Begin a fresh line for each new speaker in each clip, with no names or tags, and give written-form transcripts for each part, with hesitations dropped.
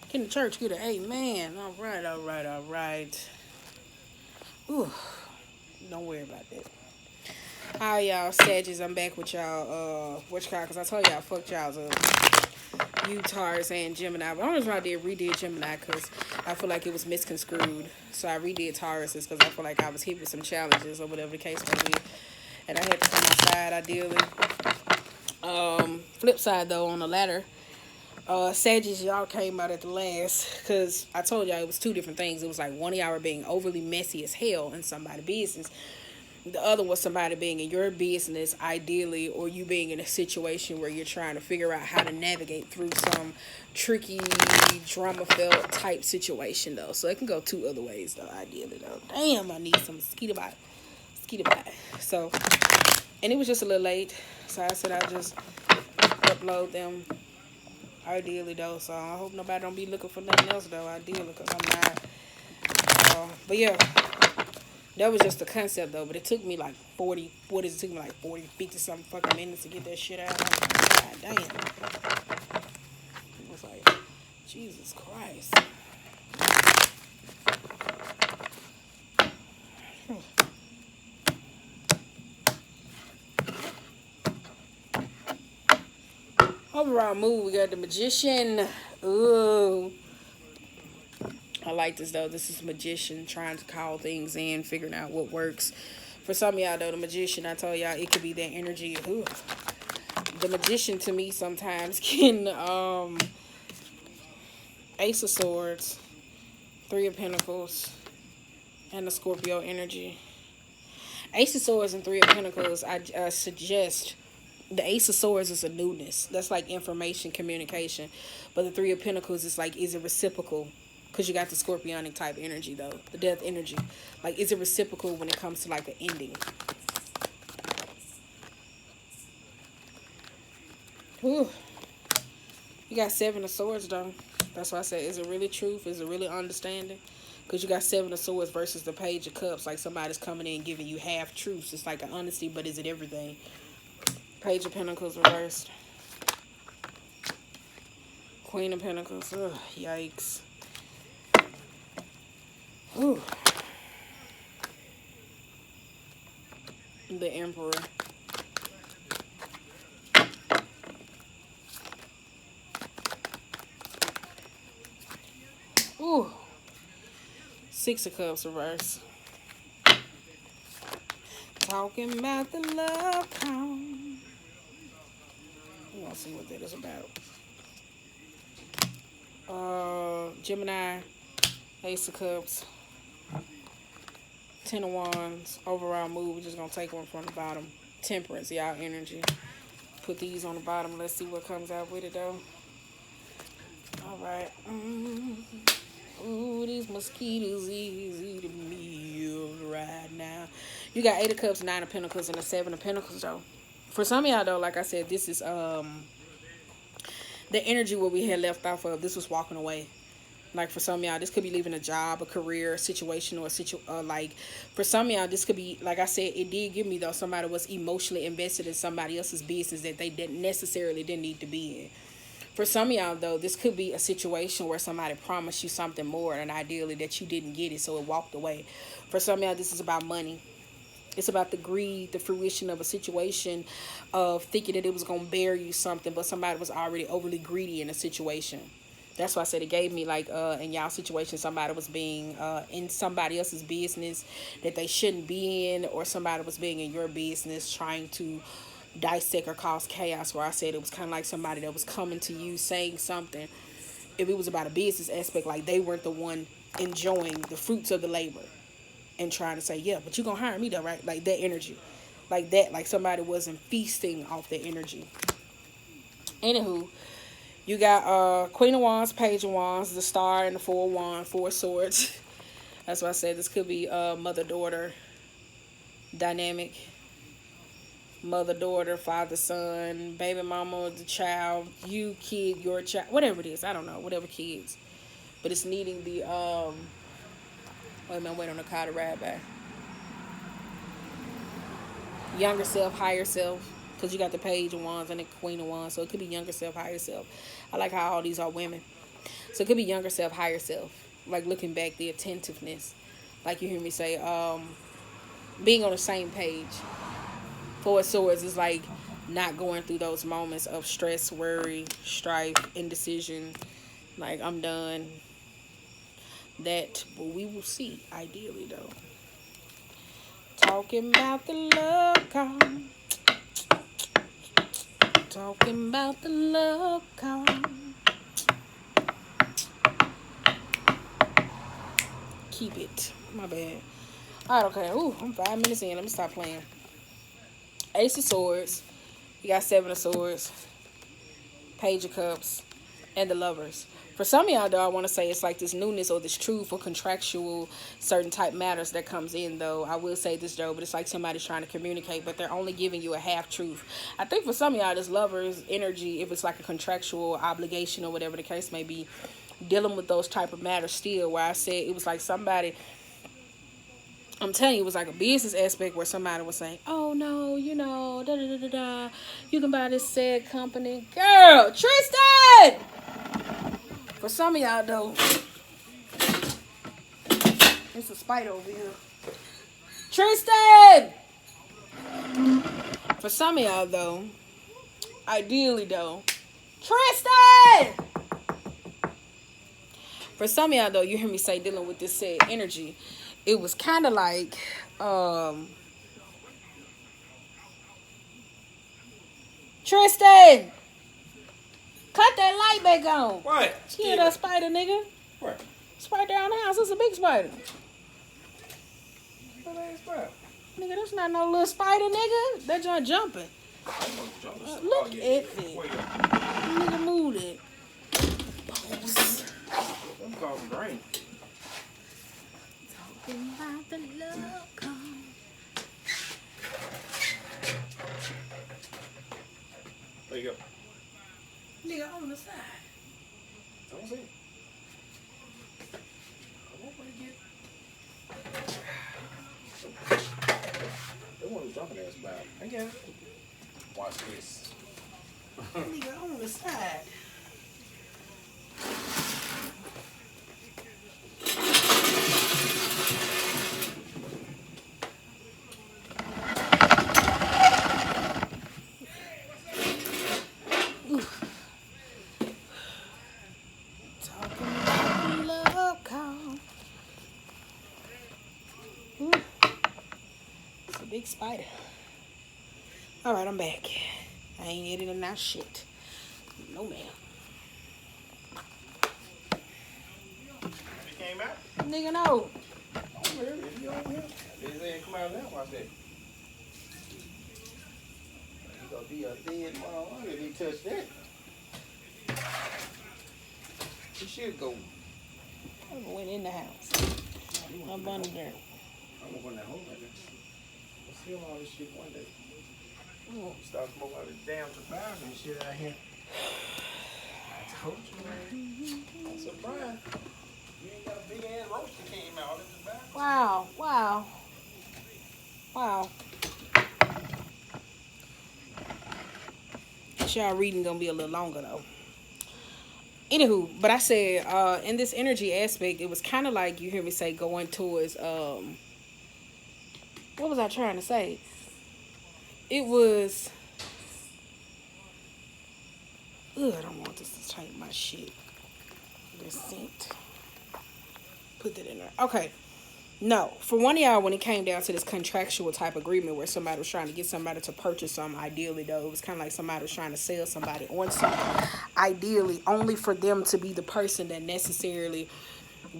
Can the church get an amen? All right, all right, all right. Ooh, don't worry about that. Hi, y'all, Sagittarius. I'm back with y'all. What you call? Cause I told y'all, fuck y'all's you Taurus and Gemini. But I only I did redid Gemini because I feel like it was misconstrued. So I redid Taurus's because I feel like I was hit with some challenges or whatever the case may be, and I had to come outside ideally. Flip side though, on the latter, Sagittarius, y'all came out at the last because I told y'all it was two different things. It was like one of y'all were being overly messy as hell in somebody's business. The other was somebody being in your business, ideally, or you being in a situation where you're trying to figure out how to navigate through some tricky, drama-filled type situation, though. So it can go two other ways, though, ideally, though. Damn, I need some mosquito bite. Mosquito bite. So, and it was just a little late. So I said I'll just upload them, ideally, though. So I hope nobody don't be looking for nothing else, though, ideally, because I'm not. But yeah. That was just the concept though, but it took me like 40, what is it, took me like 40, 50 something fucking minutes to get that shit out. God damn. It was like, Jesus Christ. Overall mood, we got the Magician. Ooh. I like this though. This is Magician trying to call things in, figuring out what works. For some of y'all though, the Magician, I told y'all it could be that energy. Ooh. The Magician to me sometimes can Ace of Swords, Three of Pentacles, and the Scorpio energy. Ace of Swords and Three of Pentacles, I suggest the Ace of Swords is a newness. That's like information, communication. But the Three of Pentacles is like, is it reciprocal? Because you got the scorpionic type energy, though. The death energy. Like, is it reciprocal when it comes to, like, an ending? Whew. You got Seven of Swords, though. That's why I said, is it really truth? Is it really understanding? Because you got Seven of Swords versus the Page of Cups. Like, somebody's coming in giving you half truths. It's like an honesty, but is it everything? Page of Pentacles reversed. Queen of Pentacles. Ugh, yikes. Whew. The Emperor. Ooh. Six of Cups reverse. Talking about the love pound. We want to see what that is about. Gemini, Ace of Cups, Ten of Wands. Overall mood, we're just going to take one from the bottom. Temperance, y'all energy. Put these on the bottom. Let's see what comes out with it, though. All right. Ooh, these mosquitoes easy to me right now. You got Eight of Cups, Nine of Pentacles, and a Seven of Pentacles, though. For some of y'all, though, like I said, this is the energy where we had left off of. This was walking away. Like for some of y'all, this could be leaving a job, a career, a situation, or like for some of y'all, this could be, like I said, it did give me though somebody was emotionally invested in somebody else's business that they didn't need to be in. For some of y'all though, this could be a situation where somebody promised you something more and ideally that you didn't get it, so it walked away. For some of y'all, this is about money. It's about the greed, the fruition of a situation of thinking that it was going to bear you something, but somebody was already overly greedy in a situation. That's why I said it gave me like in y'all situation, somebody was being in somebody else's business that they shouldn't be in, or somebody was being in your business trying to dissect or cause chaos, where I said it was kind of like somebody that was coming to you saying something. If it was about a business aspect, like they weren't the one enjoying the fruits of the labor and trying to say, yeah, but you're going to hire me though, right? Like that energy. Like that, like somebody wasn't feasting off the energy. Anywho, you got Queen of Wands, Page of Wands, the Star, and the Four of Wands, Four of Swords. That's why I said this could be mother-daughter dynamic. Mother-daughter, father-son, baby mama, the child, you, kid, your child, whatever it is. I don't know, whatever kids. But it's needing the, wait a minute, wait on the car to ride by. Younger self, higher self. Because you got the Page of Wands and the Queen of Wands. So it could be younger self, higher self. I like how all these are women. So it could be younger self, higher self. Like looking back, the attentiveness. Like you hear me say, being on the same page. Four of Swords is like not going through those moments of stress, worry, strife, indecision. Like I'm done. That, but we will see. Ideally, though. Talking about the love call. Talking about the love call. Keep it. My bad. Alright, okay. Ooh, I'm 5 minutes in. Let me stop playing. Ace of Swords. You got Seven of Swords. Page of Cups. And the Lovers. For some of y'all, though, I want to say it's like this newness or this truth or contractual certain type matters that comes in, though. I will say this, though, but it's like somebody's trying to communicate, but they're only giving you a half truth. I think for some of y'all, this Lovers energy, if it's like a contractual obligation or whatever the case may be, dealing with those type of matters still, where I said it was like somebody, I'm telling you, it was like a business aspect where somebody was saying, oh no, you know, da da da da da, you can buy this said company. Girl, Tristan! For some of y'all, though, it's a spider over here. Tristan! For some of y'all, though, ideally, though, Tristan! For some of y'all, though, you hear me say dealing with this said energy, it was kind of like, Tristan! Cut that light back on.
What?
You hear that spider, nigga?
What?
Spider down the house. It's a big spider.
What is that?
Nigga, that's not no little spider, nigga. That joint jumping. Look at it. Nigga, move it.
I'm calling rain.
Talking about the love come.
There you go.
Nigga, on the side.
Don't see. I won't get. They want to drop an ass about. I got it. Watch this.
Nigga, on the side. Big spider. Alright, I'm back. I ain't editing that shit. No, ma'am.
It came out?
Nigga, no.
Oh, really? If you over here? This ain't come out now. Watch that. You gonna be a dead motherfucker if he touch that. He should go.
I went in the house. I'm under there.
I'm gonna go in that hole right there. Let's see all this shit one day. Start smoking all this damn tobacco and shit out here. I told you, man. I'm surprised. You ain't got a big ass roach that came out of the tobacco.
Wow, wow. Wow. Y'all reading gonna be a little longer though. Anywho, but I said in this energy aspect, it was kind of like you hear me say going towards what was I trying to say? It was I don't want this to change my shit. Receipt. Put that in there. Okay. No, for one of y'all, when it came down to this contractual type agreement where somebody was trying to get somebody to purchase something, ideally, though, it was kind of like somebody was trying to sell somebody on something, ideally, only for them to be the person that necessarily,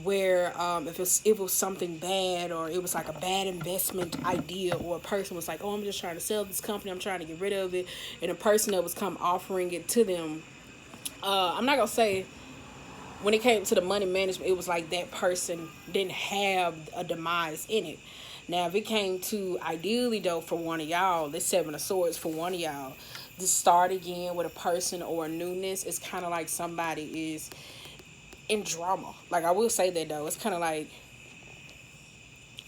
where if it was something bad or it was like a bad investment idea, or a person was like, oh, I'm just trying to sell this company, I'm trying to get rid of it, and a person that was come offering it to them, I'm not going to say, when it came to the money management, it was like that person didn't have a demise in it. Now, if it came to, ideally, though, for one of y'all, this Seven of Swords, for one of y'all, to start again with a person or a newness, it's kind of like somebody is in drama. Like, I will say that, though. It's kind of like,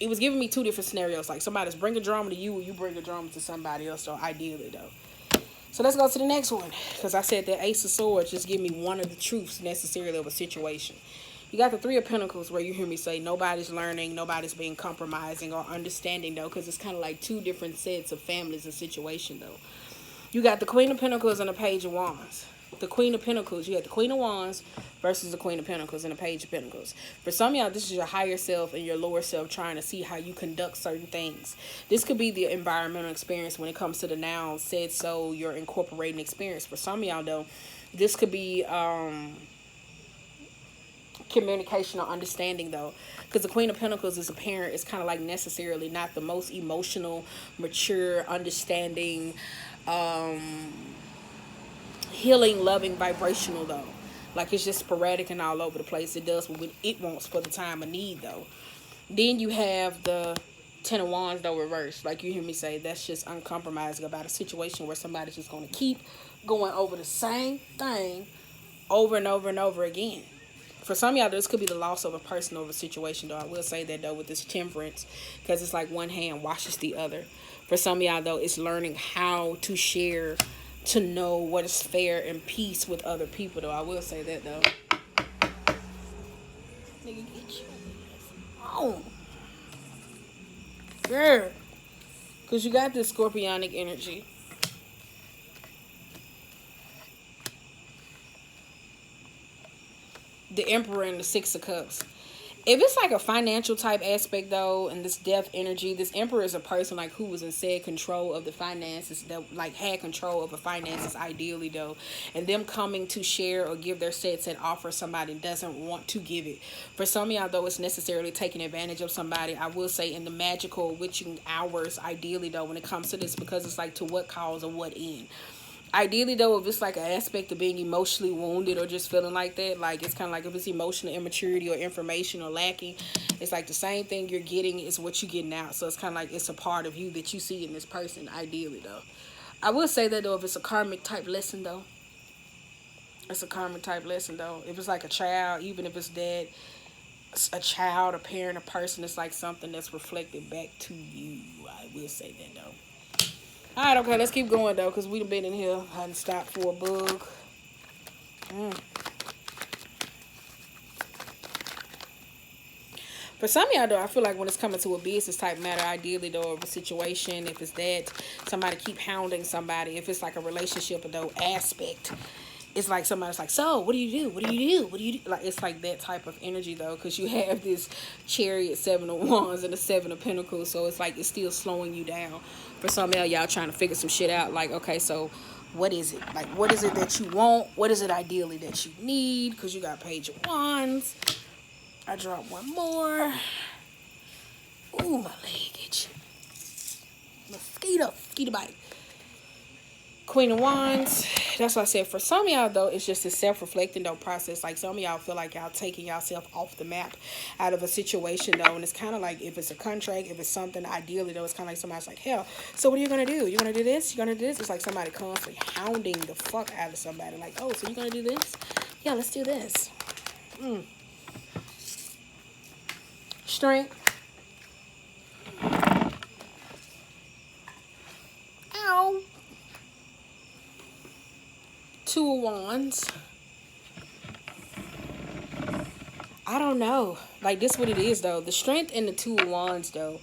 it was giving me two different scenarios. Like, somebody's bringing drama to you, or you bring a drama to somebody else, though, ideally, though. So let's go to the next one. Because I said that Ace of Swords just give me one of the truths necessarily of a situation. You got the Three of Pentacles where you hear me say nobody's learning, nobody's being compromising or understanding though. Because it's kind of like two different sets of families and situation though. You got the Queen of Pentacles and the Page of Wands. The Queen of Pentacles, you got the Queen of Wands versus the Queen of Pentacles and the Page of Pentacles. For some of y'all, this is your higher self and your lower self trying to see how you conduct certain things. This could be the environmental experience when it comes to the noun, said so, your incorporating experience. For some of y'all, though, this could be communication or understanding, though. Because the Queen of Pentacles as a parent is kind of like necessarily not the most emotional, mature, understanding, healing, loving, vibrational though. Like it's just sporadic and all over the place. It does what it wants for the time of need though. Then you have the Ten of Wands though reversed. Like you hear me say, that's just uncompromising about a situation where somebody's just going to keep going over the same thing over and over and over again. For some of y'all, this could be the loss of a person over a situation though. I will say that though with this temperance, because it's like one hand washes the other. For some of y'all though, it's learning how to share, to know what is fair and peace with other people though. I will say that though. Nigga, get you. Oh. Girl. Because you got this scorpionic energy. The Emperor and the Six of Cups. If it's like a financial type aspect though, and this death energy, this Emperor is a person like who was in said control of the finances, that like had control of the finances ideally though, and them coming to share or give their sets and offer somebody doesn't want to give it. For some of y'all though, it's necessarily taking advantage of somebody. I will say in the magical witching hours ideally though when it comes to this, because it's like to what cause or what end. Ideally though, if it's like an aspect of being emotionally wounded or just feeling like that, like it's kind of like if it's emotional immaturity or information or lacking, it's like the same thing you're getting is what you're getting out. So it's kind of like it's a part of you that you see in this person ideally though. I will say that though, if it's a karmic type lesson though, it's a karmic type lesson though. If it's like a child, even if it's dead, a child, a parent, a person, it's like something that's reflected back to you. I will say that though. Alright, okay, let's keep going though, because we've been in here. I hadn't stopped for a bug. For some of y'all though, I feel like when it's coming to a business type matter, ideally though, of a situation, if it's that, somebody keep hounding somebody, if it's like a relationship though aspect, it's like somebody's like, so what do you do? What do you do? What do you do? Like it's like that type of energy though, because you have this Chariot, Seven of Wands, and the Seven of Pentacles, so it's like it's still slowing you down. For some of y'all trying to figure some shit out, like okay, so what is it? Like what is it that you want? What is it ideally that you need? Because you got Page of Wands. I dropped one more. Ooh, my leg itch. Mosquito bite. Queen of Wands. That's what I said. For some of y'all though, it's just a self-reflecting though process. Like some of y'all feel like y'all taking yourself off the map out of a situation though, and it's kind of like if it's a contract, if it's something ideally though, it's kind of like somebody's like, hell, so what are you gonna do? You gonna do this? You gonna do this? It's like somebody constantly hounding the fuck out of somebody. Like, oh, so you gonna do this? Yeah, let's do this. Strength. Ow. Two of Wands. I don't know. Like this what it is though. The Strength and the Two of Wands though.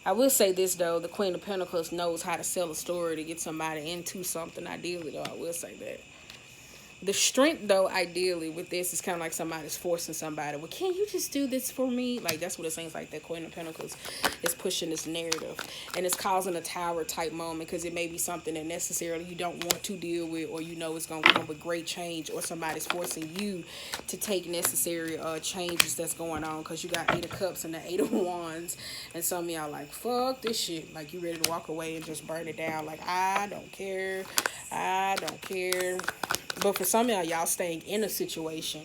I will say this though. The Queen of Pentacles knows how to sell a story to get somebody into something ideally though. I will say that. The Strength though ideally with this is kind of like somebody's forcing somebody, well, can you just do this for me? Like that's what it seems like. That Queen of Pentacles is pushing this narrative, and it's causing a tower type moment because it may be something that necessarily you don't want to deal with, or you know it's going to come with great change, or somebody's forcing you to take necessary changes that's going on, because you got Eight of Cups and the Eight of Wands, and some of y'all like, fuck this shit, like you ready to walk away and just burn it down, like I don't care. But for some of y'all staying in a situation,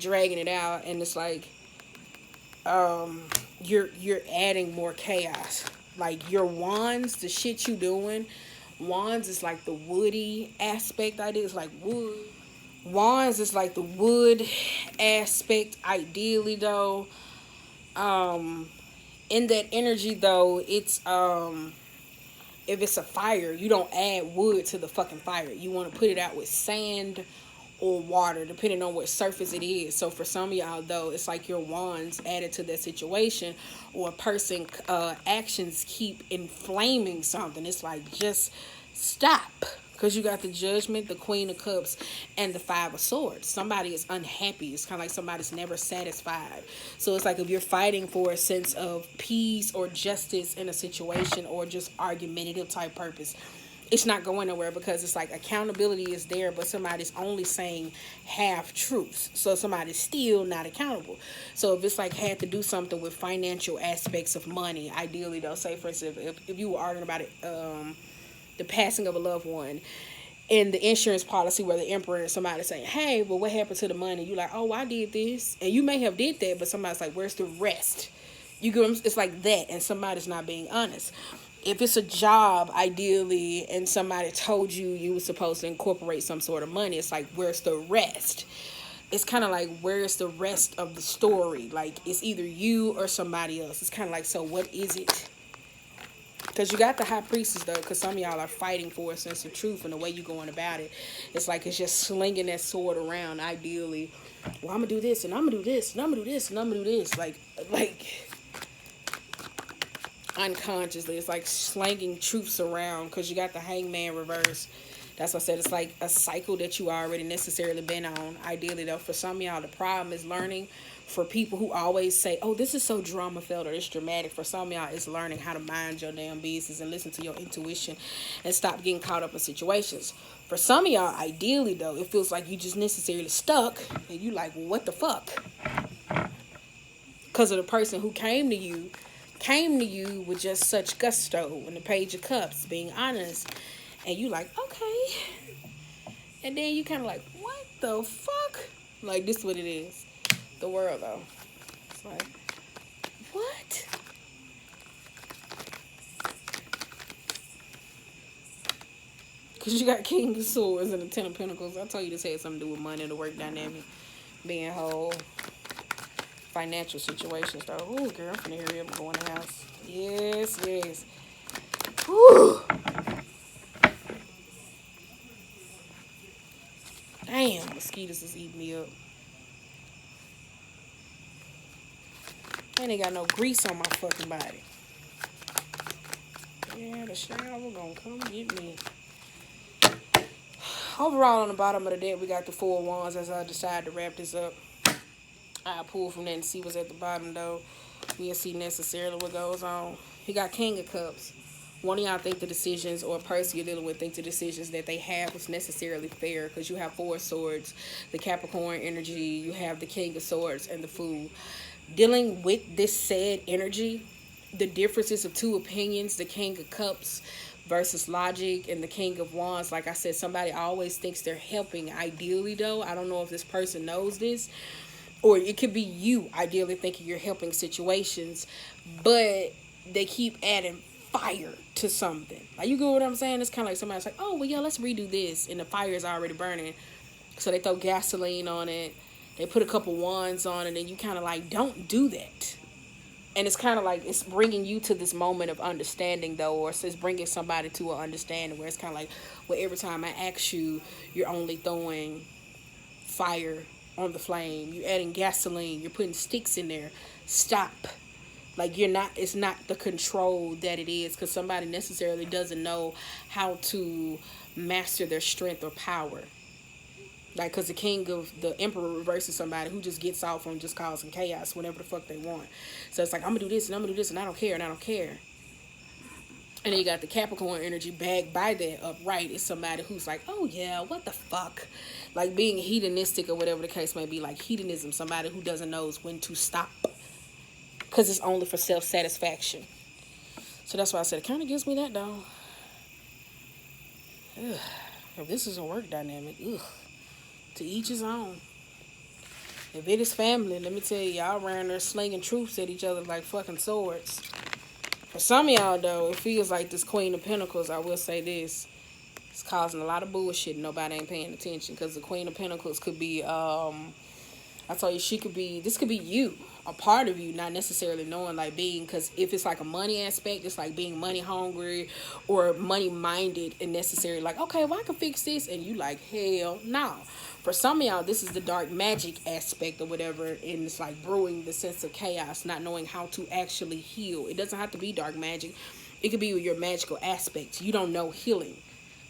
dragging it out, and it's like you're adding more chaos. Like your wands, the shit you doing, wands is like the woody aspect idea. It's like wood. Wands is like the wood aspect ideally though. In that energy though, it's if it's a fire, you don't add wood to the fucking fire. You want to put it out with sand or water, depending on what surface it is. So for some of y'all, though, it's like your wands added to that situation, or a person actions keep inflaming something. It's like, just stop. Because you got the Judgment, the Queen of Cups, and the Five of Swords. Somebody is unhappy. It's kind of like somebody's never satisfied. So it's like if you're fighting for a sense of peace or justice in a situation, or just argumentative type purpose, it's not going nowhere, because it's like accountability is there, but somebody's only saying half truths. So somebody's still not accountable. So if it's like had to do something with financial aspects of money, ideally, they'll say, for instance, if you were arguing about it, the passing of a loved one, in the insurance policy where the emperor and somebody saying, hey, well, what happened to the money? You're like, oh, I did this. And you may have did that, but somebody's like, where's the rest? You get it's like that, and somebody's not being honest. If it's a job, ideally, and somebody told you were supposed to incorporate some sort of money, it's like, where's the rest? It's kind of like, where's the rest of the story? Like, it's either you or somebody else. It's kind of like, so what is it? Because you got the High Priestess, though, because some of y'all are fighting for a sense of truth, and the way you're going about it, it's like it's just slinging that sword around, ideally. Well, I'm going to do this, and I'm going to do this, and I'm going to do this, and I'm going to do this. Like, unconsciously, it's like slanging truths around, because you got the Hangman reverse. That's what I said. It's like a cycle that you already necessarily been on. Ideally, though, for some of y'all, the problem is learning. For people who always say, oh, this is so drama-filled or it's dramatic, for some of y'all, it's learning how to mind your damn business and listen to your intuition and stop getting caught up in situations. For some of y'all, ideally, though, it feels like you just necessarily stuck, and you like, what the fuck? Because of the person who came to you with just such gusto, and the Page of Cups, being honest, and you like, okay. And then you kind of like, what the fuck? Like, this is what it is. The world, though. It's like, what? Because you got King of Swords and the Ten of Pentacles. I told you this had something to do with money, the work dynamic, being whole, financial situations, though. Ooh, girl, I'm finna hurry up and go in the house. Yes, yes. Whew. Damn, mosquitoes is eating me up. And they got no grease on my fucking body. Yeah, the shower gonna come get me. Overall, on the bottom of the deck, we got the Four of Wands. As I decide to wrap this up, I'll pull from that and see what's at the bottom, though. We'll see necessarily what goes on. You got King of Cups. One of y'all think the decisions, or a person you're dealing with think the decisions that they have was necessarily fair, because you have Four of Swords, the Capricorn energy, you have the King of Swords, and the Fool. Dealing with this sad energy, the differences of two opinions, the King of Cups versus logic, and the King of Wands. Like I said, somebody always thinks they're helping. Ideally, though, I don't know if this person knows this, or it could be you ideally thinking you're helping situations, but they keep adding fire to something. Like, you get what I'm saying? It's kind of like somebody's like, oh, well, yeah, let's redo this, and the fire is already burning, so they throw gasoline on it. They put a couple wands on it, and you kind of like, don't do that. And it's kind of like, it's bringing you to this moment of understanding, though, or it's bringing somebody to an understanding where it's kind of like, well, every time I ask you, you're only throwing fire on the flame. You're adding gasoline. You're putting sticks in there. Stop. Like, you're not, it's not the control that it is, because somebody necessarily doesn't know how to master their strength or power. Like, because the Emperor reverses somebody who just gets off on just causing chaos whenever the fuck they want. So it's like, I'm going to do this, and I'm going to do this, and I don't care, and I don't care. And then you got the Capricorn energy backed by that upright. It's somebody who's like, oh, yeah, what the fuck? Like, being hedonistic or whatever the case may be. Like, hedonism, somebody who doesn't know when to stop. Because it's only for self-satisfaction. So that's why I said it kind of gives me that, though. Ugh. If this is a work dynamic, ugh. To each his own. If it is family, let me tell you, y'all around there slinging truths at each other like fucking swords. For some of y'all, though, it feels like this Queen of Pentacles, I will say this, it's causing a lot of bullshit and nobody ain't paying attention, because the Queen of Pentacles could be I told you this could be you, a part of you, not necessarily knowing like being, because if it's like a money aspect, it's like being money hungry or money minded and necessary. Like, okay, well I can fix this, and you like, hell no. For some of y'all, this is the dark magic aspect or whatever, and it's like brewing the sense of chaos, not knowing how to actually heal. It doesn't have to be dark magic. It could be your magical aspects. You don't know healing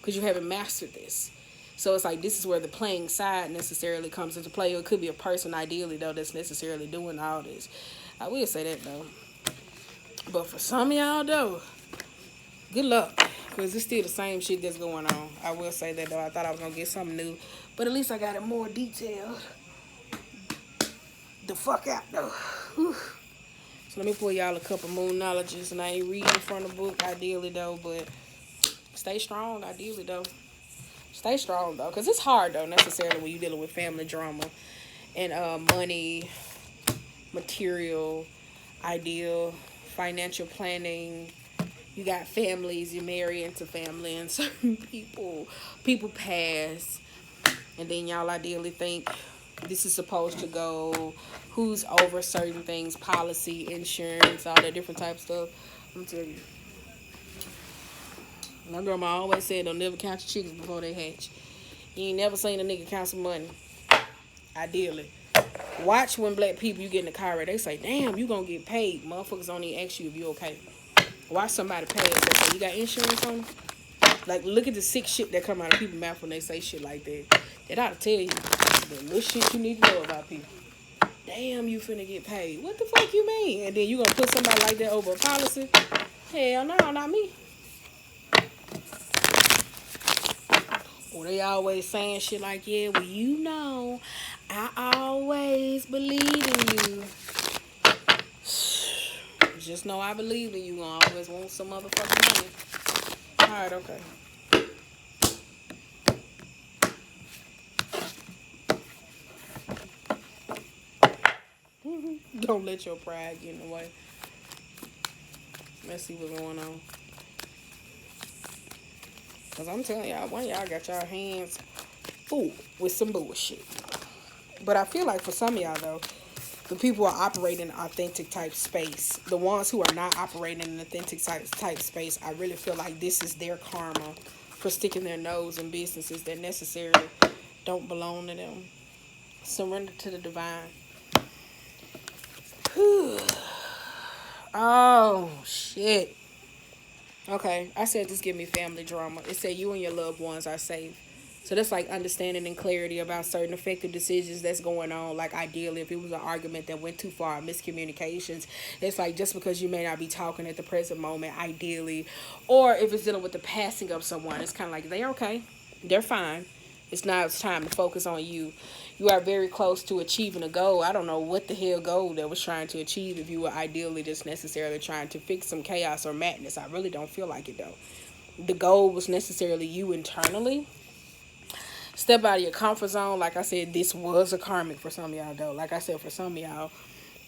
because you haven't mastered this. So it's like this is where the playing side necessarily comes into play. Or it could be a person, ideally, though, that's necessarily doing all this. I will say that, though. But for some of y'all, though, good luck. Because it's still the same shit that's going on. I will say that, though. I thought I was going to get something new. But at least I got it more detailed. The fuck out, though. Whew. So let me pull y'all a couple moon knowledges. And I ain't reading from the book, ideally, though. But stay strong, ideally, though. Stay strong, though, because it's hard, though, necessarily when you're dealing with family drama and money, material, ideal, financial planning. You got families, you marry into family, and certain people pass, and then y'all ideally think this is supposed to go, who's over certain things, policy, insurance, all that different type of stuff. I'm tell you. My grandma always said, don't never count your chickens before they hatch. You ain't never seen a nigga count some money. Ideally. Watch when black people, you get in the car, they say, damn, you gonna get paid. Motherfuckers don't even ask you if you okay. Watch somebody pass. They say, you got insurance on you? Like, look at the sick shit that come out of people's mouth when they say shit like that. That ought to tell you the little shit you need to know about people. Damn, you finna get paid. What the fuck you mean? And then you gonna put somebody like that over a policy? Hell no, not me. Or they always saying shit like, yeah, well, you know, I always believe in you. Just know I believe in you. I always want some motherfucking money. Alright, okay. Don't let your pride get in the way. Let's see what's going on. Because I'm telling y'all, one of y'all got y'all hands full with some bullshit. But I feel like for some of y'all, though, the people who are operating in authentic type space, the ones who are not operating in an authentic type space, I really feel like this is their karma for sticking their nose in businesses that necessarily don't belong to them. Surrender to the divine. Whew. Oh, shit. Okay, I said just give me family drama. It said you and your loved ones are safe. So that's like understanding and clarity about certain effective decisions that's going on. Like ideally, if it was an argument that went too far, miscommunications, it's like just because you may not be talking at the present moment, ideally, or if it's dealing with the passing of someone, it's kind of like they're okay, they're fine. It's time to focus on you. You are very close to achieving a goal. I don't know what the hell goal that was trying to achieve if you were ideally just necessarily trying to fix some chaos or madness. I really don't feel like it though. The goal was necessarily you internally. Step out of your comfort zone. Like I said, this was a karmic for some of y'all though. Like I said, for some of y'all,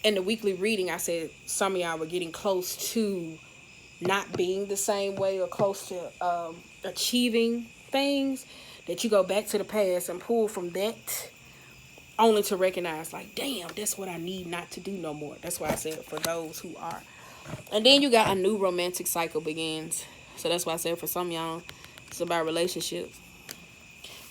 in the weekly reading, I said some of y'all were getting close to not being the same way or close to achieving things that you go back to the past and pull from that only to recognize like, damn, that's what I need not to do no more. That's why I said for those who are. And then you got a new romantic cycle begins. So that's why I said for some of y'all, it's about relationships.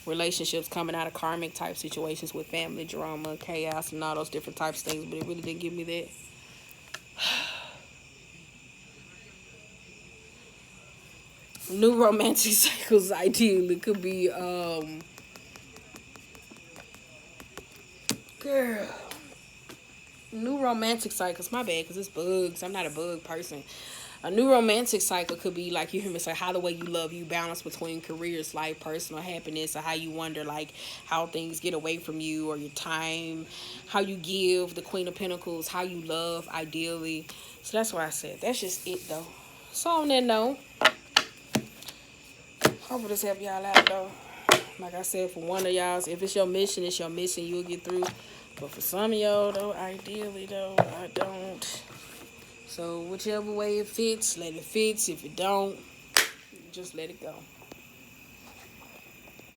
Relationships coming out of karmic type situations with family drama, chaos, and all those different types of things. But it really didn't give me that. New romantic cycles ideally could be girl, new romantic cycles, my bad because it's bugs, I'm not a bug person. A new romantic cycle could be like you hear me say how the way you love you balance between careers, life, personal happiness, or how you wonder like how things get away from you or your time, how you give, the Queen of Pentacles, how you love ideally. So that's why I said that's just it though. So on that note, hope this help y'all out though. Like I said, for one of y'all, if it's your mission, you'll get through. But for some of y'all though, ideally though, I don't. So whichever way it fits, let it fit. If it don't, just let it go.